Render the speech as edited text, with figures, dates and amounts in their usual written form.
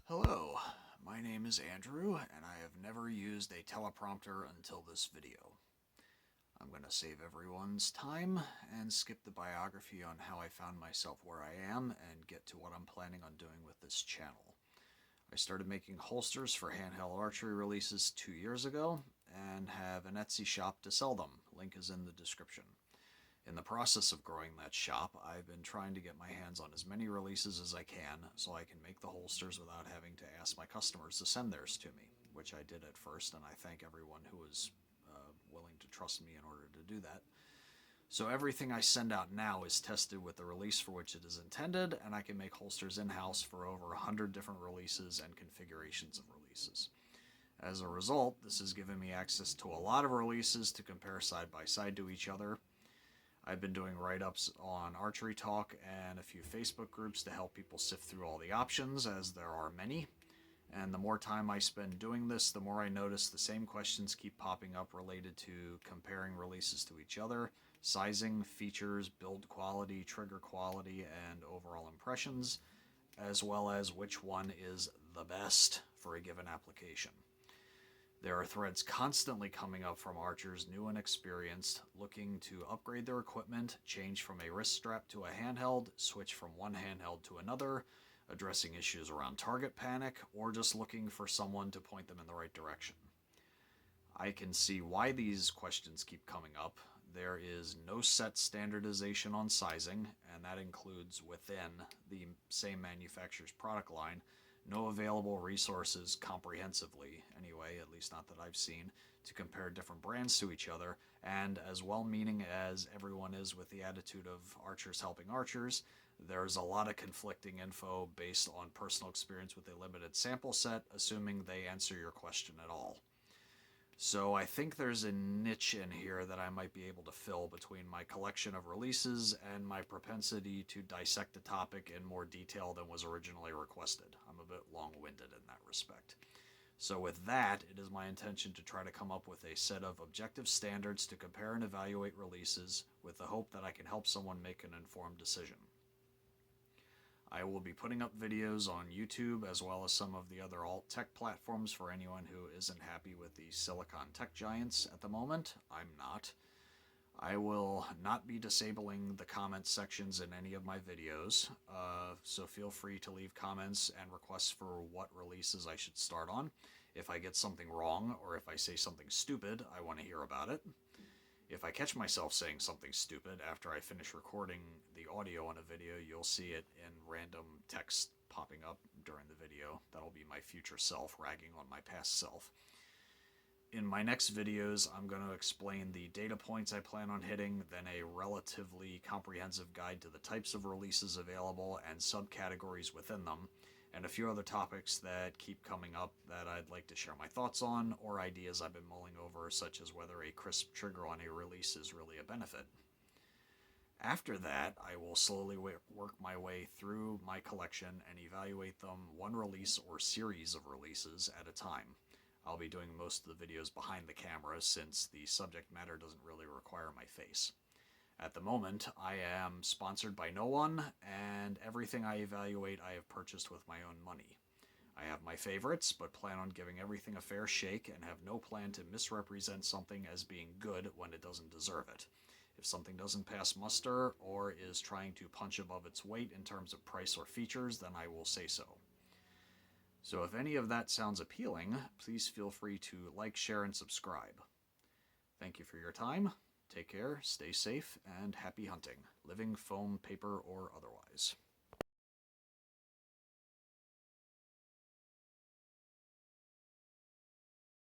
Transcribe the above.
Hello, my name is Andrew, and I have never used a teleprompter until this video. I'm going to save everyone's time and skip the biography on how I found myself where I am and get to what I'm planning on doing with this channel. I started making holsters for handheld archery releases 2 years ago and have an Etsy shop to sell them. Link is in the description. In the process of growing that shop, I've been trying to get my hands on as many releases as I can so I can make the holsters without having to ask my customers to send theirs to me, which I did at first, and I thank everyone who was willing to trust me in order to do that. So everything I send out now is tested with the release for which it is intended, and I can make holsters in-house for over 100 different releases and configurations of releases. As a result, this has given me access to a lot of releases to compare side by side to each other. I've been doing write-ups on Archery Talk and a few Facebook groups to help people sift through all the options, as there are many. And the more time I spend doing this, the more I notice the same questions keep popping up related to comparing releases to each other, sizing, features, build quality, trigger quality, and overall impressions, as well as which one is the best for a given application. There are threads constantly coming up from archers, new and experienced, looking to upgrade their equipment, change from a wrist strap to a handheld, switch from one handheld to another, addressing issues around target panic, or just looking for someone to point them in the right direction. I can see why these questions keep coming up. There is no set standardization on sizing, and that includes within the same manufacturer's product line. No available resources comprehensively, anyway, at least not that I've seen, to compare different brands to each other, and as well-meaning as everyone is with the attitude of archers helping archers, there's a lot of conflicting info based on personal experience with a limited sample set, assuming they answer your question at all. So I think there's a niche in here that I might be able to fill between my collection of releases and my propensity to dissect a topic in more detail than was originally requested. I'm a bit long-winded in that respect. So with that, it is my intention to try to come up with a set of objective standards to compare and evaluate releases with the hope that I can help someone make an informed decision. I will be putting up videos on YouTube as well as some of the other alt-tech platforms for anyone who isn't happy with the silicon tech giants at the moment. I'm not. I will not be disabling the comment sections in any of my videos, so feel free to leave comments and requests for what releases I should start on. If I get something wrong or if I say something stupid, I want to hear about it. If I catch myself saying something stupid after I finish recording the audio on a video, you'll see it in random text popping up during the video. That'll be my future self ragging on my past self. In my next videos, I'm going to explain the data points I plan on hitting, then a relatively comprehensive guide to the types of releases available and subcategories within them, and a few other topics that keep coming up that I'd like to share my thoughts on, or ideas I've been mulling over, such as whether a crisp trigger on a release is really a benefit. After that, I will slowly work my way through my collection and evaluate them one release or series of releases at a time. I'll be doing most of the videos behind the camera since the subject matter doesn't really require my face. At the moment, I am sponsored by no one, and everything I evaluate I have purchased with my own money. I have my favorites, but plan on giving everything a fair shake and have no plan to misrepresent something as being good when it doesn't deserve it. If something doesn't pass muster or is trying to punch above its weight in terms of price or features, then I will say so. So if any of that sounds appealing, please feel free to like, share, and subscribe. Thank you for your time. Take care, stay safe, and happy hunting, living, foam, paper, or otherwise.